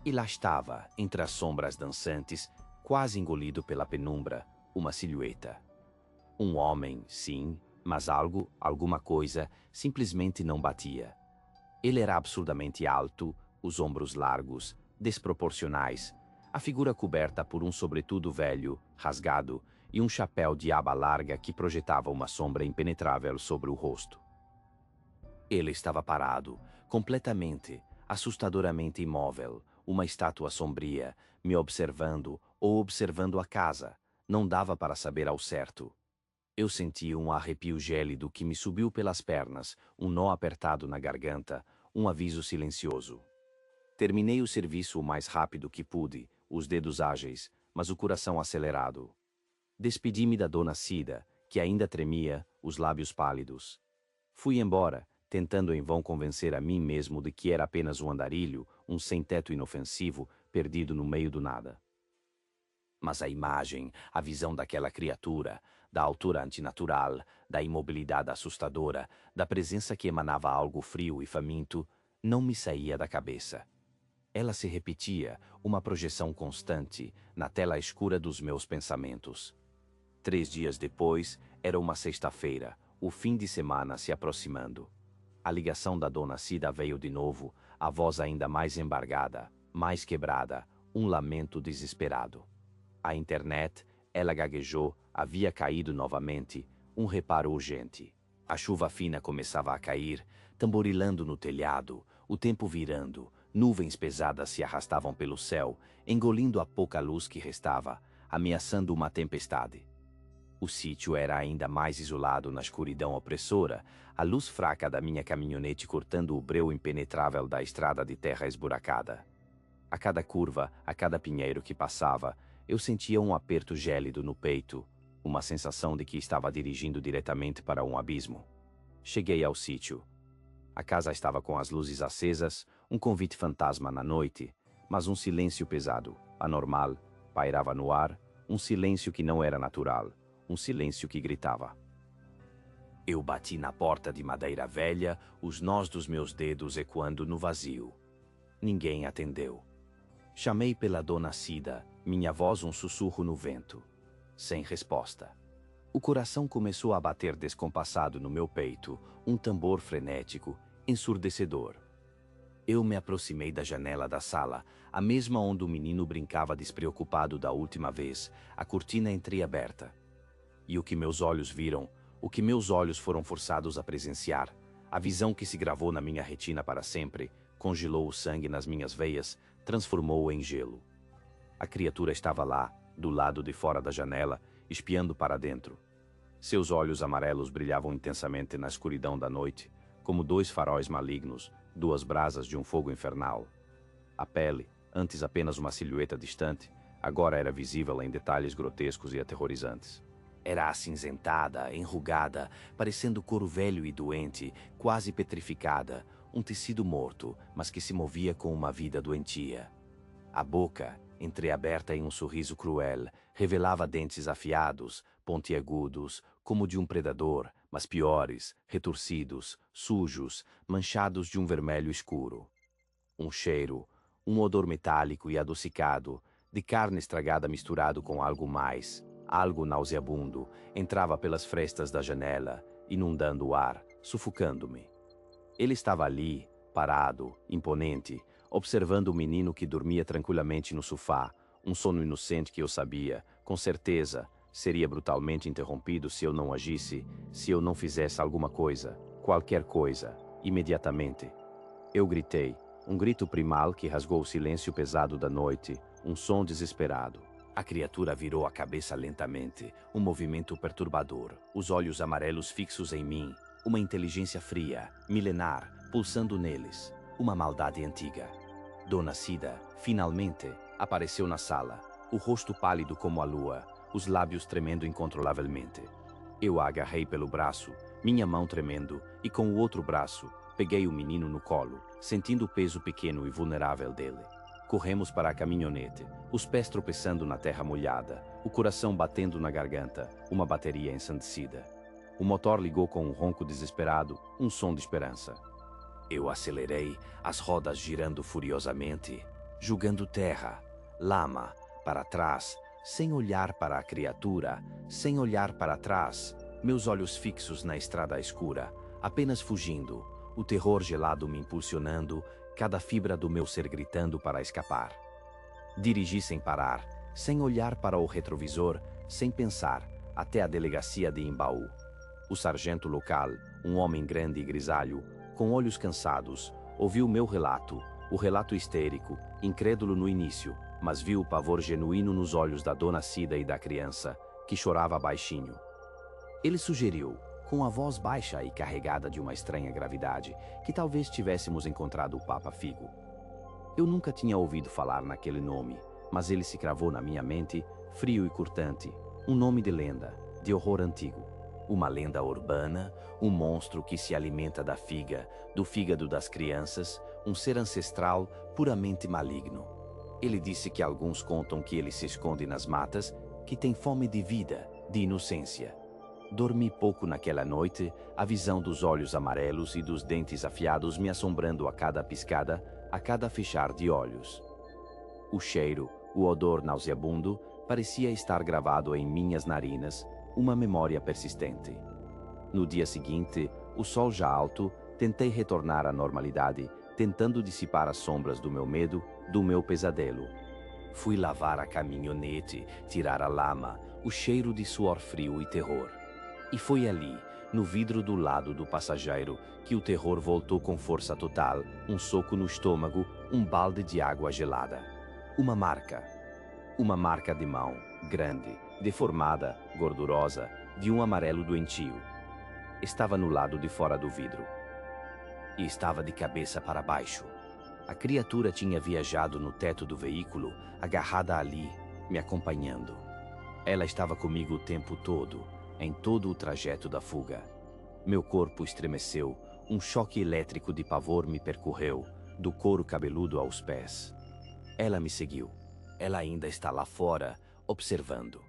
E lá estava, entre as sombras dançantes, quase engolido pela penumbra, uma silhueta. Um homem, sim, mas algo, alguma coisa, simplesmente não batia. Ele era absurdamente alto, os ombros largos, desproporcionais, a figura coberta por um sobretudo velho, rasgado, e um chapéu de aba larga que projetava uma sombra impenetrável sobre o rosto. Ele estava parado, completamente, assustadoramente imóvel, uma estátua sombria, me observando ou observando a casa. Não dava para saber ao certo. Eu senti um arrepio gélido que me subiu pelas pernas, um nó apertado na garganta, um aviso silencioso. Terminei o serviço o mais rápido que pude, os dedos ágeis, mas o coração acelerado. Despedi-me da dona Cida, que ainda tremia, os lábios pálidos. Fui embora, tentando em vão convencer a mim mesmo de que era apenas um andarilho, um sem-teto inofensivo, perdido no meio do nada. Mas a imagem, a visão daquela criatura, da altura antinatural, da imobilidade assustadora, da presença que emanava algo frio e faminto, não me saía da cabeça. Ela se repetia, uma projeção constante, na tela escura dos meus pensamentos. 3 dias depois, era uma sexta-feira, o fim de semana se aproximando. A ligação da dona Cida veio de novo, a voz ainda mais embargada, mais quebrada, um lamento desesperado. A internet, ela gaguejou, havia caído novamente, um reparo urgente. A chuva fina começava a cair, tamborilando no telhado, o tempo virando, nuvens pesadas se arrastavam pelo céu, engolindo a pouca luz que restava, ameaçando uma tempestade. O sítio era ainda mais isolado na escuridão opressora, a luz fraca da minha caminhonete cortando o breu impenetrável da estrada de terra esburacada. A cada curva, a cada pinheiro que passava, eu sentia um aperto gélido no peito, uma sensação de que estava dirigindo diretamente para um abismo. Cheguei ao sítio. A casa estava com as luzes acesas, um convite fantasma na noite, mas um silêncio pesado, anormal, pairava no ar, um silêncio que não era natural, um silêncio que gritava. Eu bati na porta de madeira velha, os nós dos meus dedos ecoando no vazio. Ninguém atendeu. Chamei pela dona Cida, minha voz um sussurro no vento. Sem resposta. O coração começou a bater descompassado no meu peito, um tambor frenético, ensurdecedor. Eu me aproximei da janela da sala, a mesma onde o menino brincava despreocupado da última vez, a cortina entreaberta. E o que meus olhos viram, o que meus olhos foram forçados a presenciar, a visão que se gravou na minha retina para sempre, congelou o sangue nas minhas veias, transformou-o em gelo. A criatura estava lá, do lado de fora da janela, espiando para dentro. Seus olhos amarelos brilhavam intensamente na escuridão da noite, como dois faróis malignos, duas brasas de um fogo infernal. A pele, antes apenas uma silhueta distante, agora era visível em detalhes grotescos e aterrorizantes. Era acinzentada, enrugada, parecendo couro velho e doente, quase petrificada, um tecido morto, mas que se movia com uma vida doentia. A boca, entreaberta em um sorriso cruel, revelava dentes afiados, pontiagudos, como de um predador, mas piores, retorcidos, sujos, manchados de um vermelho escuro. Um cheiro, um odor metálico e adocicado, de carne estragada misturado com algo mais, algo nauseabundo, entrava pelas frestas da janela, inundando o ar, sufocando-me. Ele estava ali, parado, imponente, observando o menino que dormia tranquilamente no sofá, um sono inocente que eu sabia, com certeza, seria brutalmente interrompido se eu não agisse, se eu não fizesse alguma coisa, qualquer coisa, imediatamente. Eu gritei, um grito primal que rasgou o silêncio pesado da noite, um som desesperado. A criatura virou a cabeça lentamente, um movimento perturbador, os olhos amarelos fixos em mim, uma inteligência fria, milenar, pulsando neles, uma maldade antiga. Dona Cida, finalmente, apareceu na sala, o rosto pálido como a lua, os lábios tremendo incontrolavelmente. Eu a agarrei pelo braço, minha mão tremendo, e com o outro braço, peguei o menino no colo, sentindo o peso pequeno e vulnerável dele. Corremos para a caminhonete, os pés tropeçando na terra molhada, o coração batendo na garganta, uma bateria ensandecida. O motor ligou com um ronco desesperado, um som de esperança. Eu acelerei, as rodas girando furiosamente, julgando terra, lama, para trás, sem olhar para a criatura, sem olhar para trás, meus olhos fixos na estrada escura, apenas fugindo, o terror gelado me impulsionando, cada fibra do meu ser gritando para escapar. Dirigi sem parar, sem olhar para o retrovisor, sem pensar, até a delegacia de Imbaú. O sargento local, um homem grande e grisalho, com olhos cansados, ouviu meu relato, o relato histérico, incrédulo no início, mas viu o pavor genuíno nos olhos da dona Cida e da criança, que chorava baixinho. Ele sugeriu, com a voz baixa e carregada de uma estranha gravidade, que talvez tivéssemos encontrado o Papa Figo. Eu nunca tinha ouvido falar naquele nome, mas ele se cravou na minha mente, frio e cortante, um nome de lenda, de horror antigo. Uma lenda urbana, um monstro que se alimenta da figa, do fígado das crianças, um ser ancestral puramente maligno. Ele disse que alguns contam que ele se esconde nas matas, que tem fome de vida, de inocência. Dormi pouco naquela noite, a visão dos olhos amarelos e dos dentes afiados me assombrando a cada piscada, a cada fechar de olhos. O cheiro, o odor nauseabundo, parecia estar gravado em minhas narinas, uma memória persistente. No dia seguinte, o sol já alto, tentei retornar à normalidade, tentando dissipar as sombras do meu medo, do meu pesadelo. Fui lavar a caminhonete, tirar a lama, o cheiro de suor frio e terror. E foi ali, no vidro do lado do passageiro, que o terror voltou com força total, um soco no estômago, um balde de água gelada. Uma marca. Uma marca de mão, grande, deformada, gordurosa, de um amarelo doentio. Estava no lado de fora do vidro. E estava de cabeça para baixo. A criatura tinha viajado no teto do veículo, agarrada ali, me acompanhando. Ela estava comigo o tempo todo, em todo o trajeto da fuga. Meu corpo estremeceu, um choque elétrico de pavor me percorreu, do couro cabeludo aos pés. Ela me seguiu. Ela ainda está lá fora, observando.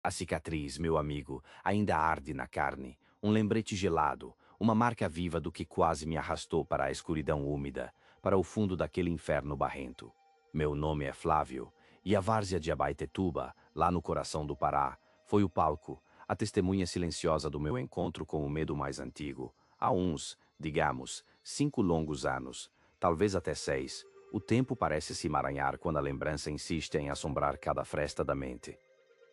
A cicatriz, meu amigo, ainda arde na carne, um lembrete gelado, uma marca viva do que quase me arrastou para a escuridão úmida, para o fundo daquele inferno barrento. Meu nome é Flávio, e a várzea de Abaetetuba, lá no coração do Pará, foi o palco, a testemunha silenciosa do meu encontro com o medo mais antigo. Há uns, digamos, 5 longos anos, talvez até 6, o tempo parece se emaranhar quando a lembrança insiste em assombrar cada fresta da mente.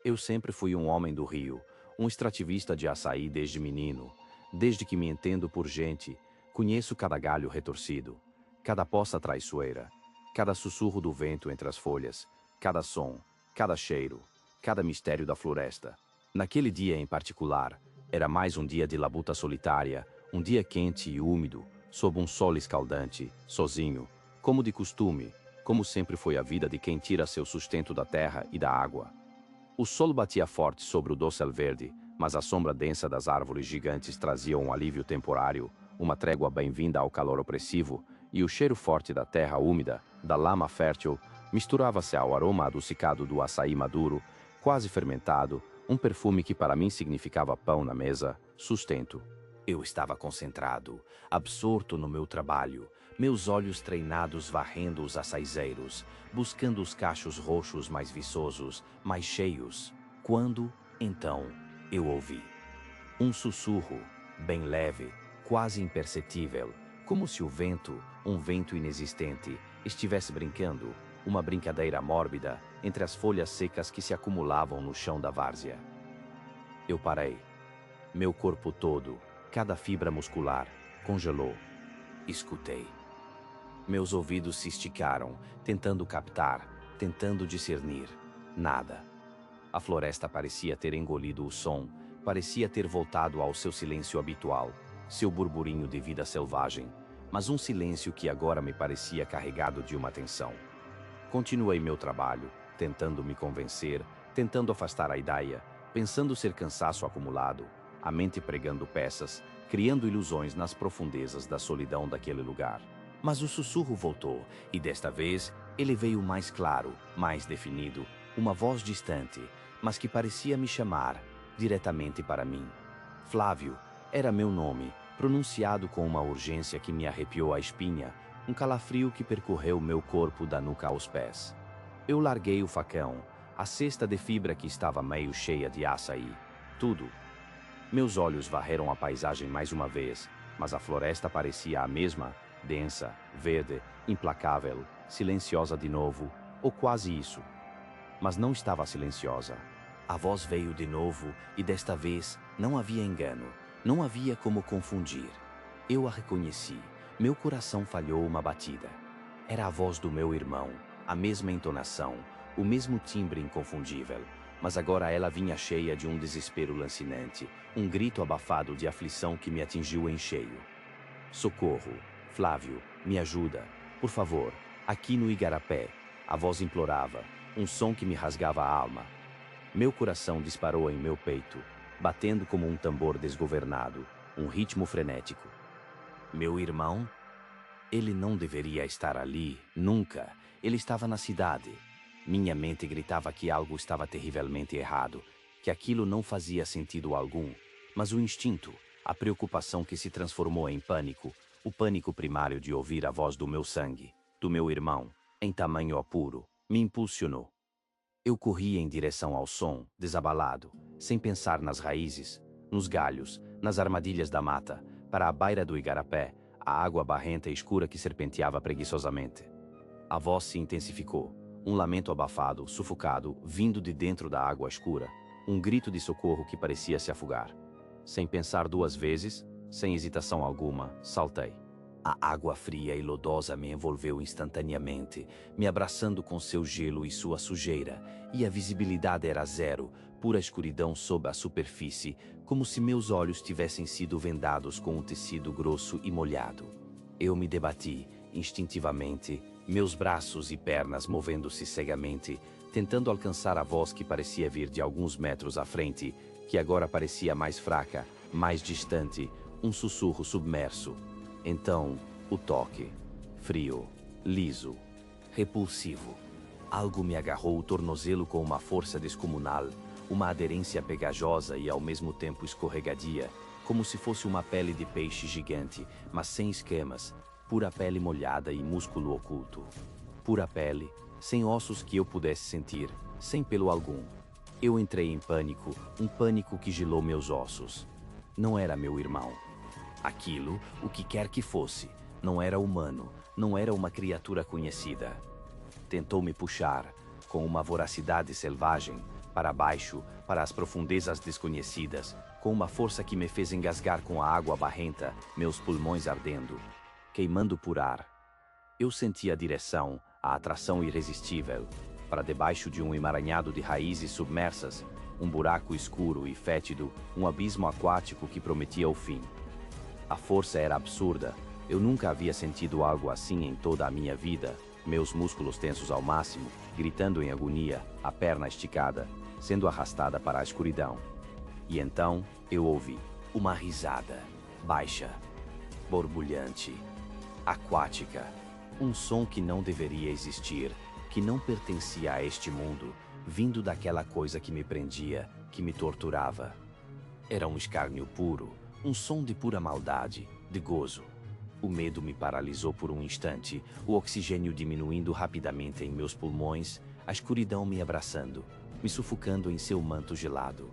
Eu sempre fui um homem do Rio, um extrativista de açaí desde menino. Desde que me entendo por gente, conheço cada galho retorcido, cada poça traiçoeira, cada sussurro do vento entre as folhas, cada som, cada cheiro, cada mistério da floresta. Naquele dia em particular, era mais um dia de labuta solitária, um dia quente e úmido, sob um sol escaldante, sozinho, como de costume, como sempre foi a vida de quem tira seu sustento da terra e da água. O sol batia forte sobre o dossel verde, mas a sombra densa das árvores gigantes trazia um alívio temporário, uma trégua bem-vinda ao calor opressivo, e o cheiro forte da terra úmida, da lama fértil, misturava-se ao aroma adocicado do açaí maduro, quase fermentado, um perfume que para mim significava pão na mesa, sustento. Eu estava concentrado, absorto no meu trabalho, meus olhos treinados varrendo os açaizeiros, buscando os cachos roxos mais viçosos, mais cheios. Quando, então, eu ouvi um sussurro, bem leve, quase imperceptível, como se o vento, um vento inexistente, estivesse brincando, uma brincadeira mórbida, entre as folhas secas que se acumulavam no chão da várzea. Eu parei. Meu corpo todo, cada fibra muscular, congelou. Escutei. Meus ouvidos se esticaram, tentando captar, tentando discernir. Nada. A floresta parecia ter engolido o som, parecia ter voltado ao seu silêncio habitual, seu burburinho de vida selvagem, mas um silêncio que agora me parecia carregado de uma tensão. Continuei meu trabalho, tentando me convencer, tentando afastar a ideia, pensando ser cansaço acumulado, a mente pregando peças, criando ilusões nas profundezas da solidão daquele lugar. Mas o sussurro voltou, e desta vez ele veio mais claro, mais definido, uma voz distante, mas que parecia me chamar, diretamente para mim. Flávio, era meu nome, pronunciado com uma urgência que me arrepiou a espinha, um calafrio que percorreu meu corpo da nuca aos pés. Eu larguei o facão, a cesta de fibra que estava meio cheia de açaí, tudo. Meus olhos varreram a paisagem mais uma vez, mas a floresta parecia a mesma, densa, verde, implacável, silenciosa de novo, ou quase isso. Mas não estava silenciosa. A voz veio de novo e desta vez não havia engano, não havia como confundir. Eu a reconheci, meu coração falhou uma batida. Era a voz do meu irmão, a mesma entonação, o mesmo timbre inconfundível, mas agora ela vinha cheia de um desespero lancinante, um grito abafado de aflição que me atingiu em cheio. Socorro, Flávio, me ajuda, por favor, aqui no Igarapé, a voz implorava, um som que me rasgava a alma. Meu coração disparou em meu peito, batendo como um tambor desgovernado, um ritmo frenético. Meu irmão? Ele não deveria estar ali, nunca. Ele estava na cidade. Minha mente gritava que algo estava terrivelmente errado, que aquilo não fazia sentido algum. Mas o instinto, a preocupação que se transformou em pânico, o pânico primário de ouvir a voz do meu sangue, do meu irmão, em tamanho apuro, me impulsionou. Eu corri em direção ao som, desabalado, sem pensar nas raízes, nos galhos, nas armadilhas da mata, para a beira do Igarapé, a água barrenta e escura que serpenteava preguiçosamente. A voz se intensificou, um lamento abafado, sufocado, vindo de dentro da água escura. Um grito de socorro que parecia se afogar. Sem pensar duas vezes, sem hesitação alguma, saltei. A água fria e lodosa me envolveu instantaneamente, me abraçando com seu gelo e sua sujeira, e a visibilidade era zero, pura escuridão sob a superfície, como se meus olhos tivessem sido vendados com um tecido grosso e molhado. Eu me debati, instintivamente, meus braços e pernas movendo-se cegamente, tentando alcançar a voz que parecia vir de alguns metros à frente, que agora parecia mais fraca, mais distante, um sussurro submerso. Então, o toque. Frio, liso, repulsivo. Algo me agarrou o tornozelo com uma força descomunal, uma aderência pegajosa e ao mesmo tempo escorregadia, como se fosse uma pele de peixe gigante, mas sem esquemas, pura pele molhada e músculo oculto. Pura pele, sem ossos que eu pudesse sentir, sem pelo algum. Eu entrei em pânico, um pânico que gelou meus ossos. Não era meu irmão. Aquilo, o que quer que fosse, não era humano, não era uma criatura conhecida. Tentou me puxar, com uma voracidade selvagem, para baixo, para as profundezas desconhecidas, com uma força que me fez engasgar com a água barrenta, meus pulmões ardendo, queimando por ar. Eu senti a direção, a atração irresistível, para debaixo de um emaranhado de raízes submersas, um buraco escuro e fétido, um abismo aquático que prometia o fim. A força era absurda. Eu nunca havia sentido algo assim em toda a minha vida. Meus músculos tensos ao máximo, gritando em agonia, a perna esticada, sendo arrastada para a escuridão. E então eu ouvi uma risada, baixa, borbulhante, aquática. Um som que não deveria existir, que não pertencia a este mundo, vindo daquela coisa que me prendia, que me torturava. Era um escárnio puro. Um som de pura maldade, de gozo. O medo me paralisou por um instante, o oxigênio diminuindo rapidamente em meus pulmões, a escuridão me abraçando, me sufocando em seu manto gelado.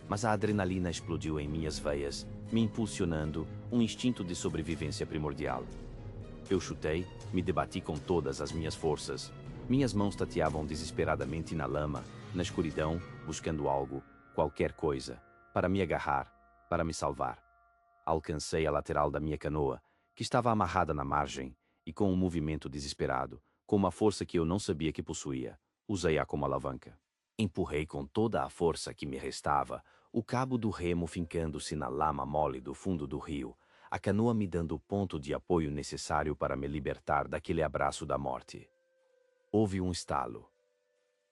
Mas a adrenalina explodiu em minhas veias, me impulsionando, um instinto de sobrevivência primordial. Eu chutei, me debati com todas as minhas forças. Minhas mãos tateavam desesperadamente na lama, na escuridão, buscando algo, qualquer coisa, para me agarrar, para me salvar. Alcancei a lateral da minha canoa, que estava amarrada na margem, e com um movimento desesperado, com uma força que eu não sabia que possuía, usei-a como alavanca. Empurrei com toda a força que me restava, o cabo do remo fincando-se na lama mole do fundo do rio, a canoa me dando o ponto de apoio necessário para me libertar daquele abraço da morte. Houve um estalo.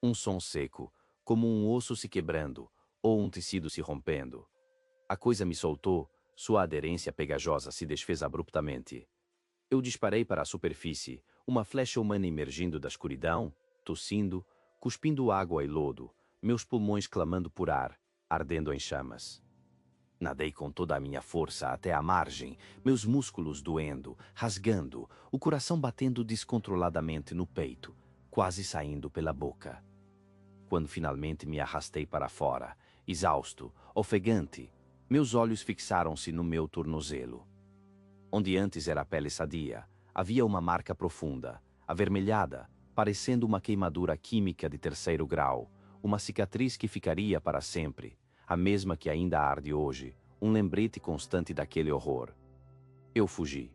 Um som seco, como um osso se quebrando, ou um tecido se rompendo. A coisa me soltou, sua aderência pegajosa se desfez abruptamente. Eu disparei para a superfície, uma flecha humana emergindo da escuridão, tossindo, cuspindo água e lodo, meus pulmões clamando por ar, ardendo em chamas. Nadei com toda a minha força até a margem, meus músculos doendo, rasgando, o coração batendo descontroladamente no peito, quase saindo pela boca. Quando finalmente me arrastei para fora, exausto, ofegante, meus olhos fixaram-se no meu tornozelo. Onde antes era pele sadia, havia uma marca profunda, avermelhada, parecendo uma queimadura química de 3º grau, uma cicatriz que ficaria para sempre, a mesma que ainda arde hoje, um lembrete constante daquele horror. Eu fugi.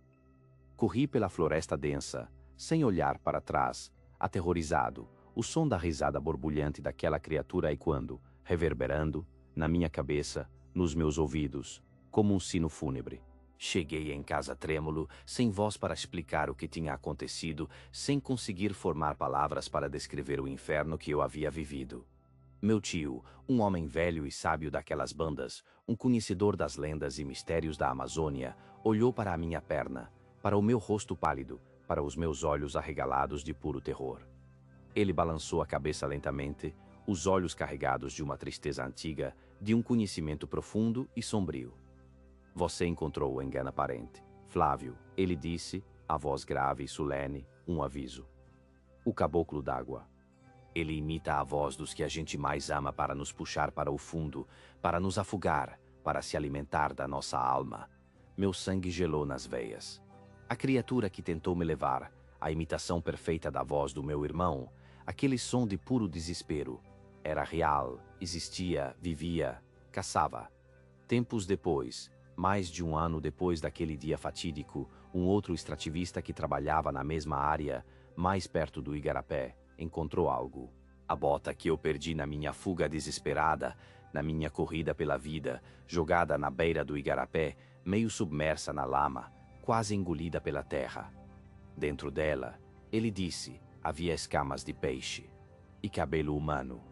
Corri pela floresta densa, sem olhar para trás, aterrorizado, o som da risada borbulhante daquela criatura ecoando, reverberando, na minha cabeça, nos meus ouvidos, como um sino fúnebre. Cheguei em casa trêmulo, sem voz para explicar o que tinha acontecido, sem conseguir formar palavras para descrever o inferno que eu havia vivido. Meu tio, um homem velho e sábio daquelas bandas, um conhecedor das lendas e mistérios da Amazônia, olhou para a minha perna, para o meu rosto pálido, para os meus olhos arregalados de puro terror. Ele balançou a cabeça lentamente, os olhos carregados de uma tristeza antiga, de um conhecimento profundo e sombrio. Você encontrou o engano aparente. Flávio, ele disse, a voz grave e solene, um aviso. O caboclo d'água. Ele imita a voz dos que a gente mais ama para nos puxar para o fundo, para nos afogar, para se alimentar da nossa alma. Meu sangue gelou nas veias. A criatura que tentou me levar, a imitação perfeita da voz do meu irmão, aquele som de puro desespero. Era real, existia, vivia, caçava. Tempos depois, mais de um ano depois daquele dia fatídico, um outro extrativista que trabalhava na mesma área, mais perto do igarapé, encontrou algo. A bota que eu perdi na minha fuga desesperada, na minha corrida pela vida, jogada na beira do igarapé, meio submersa na lama, quase engolida pela terra. Dentro dela, ele disse, havia escamas de peixe e cabelo humano.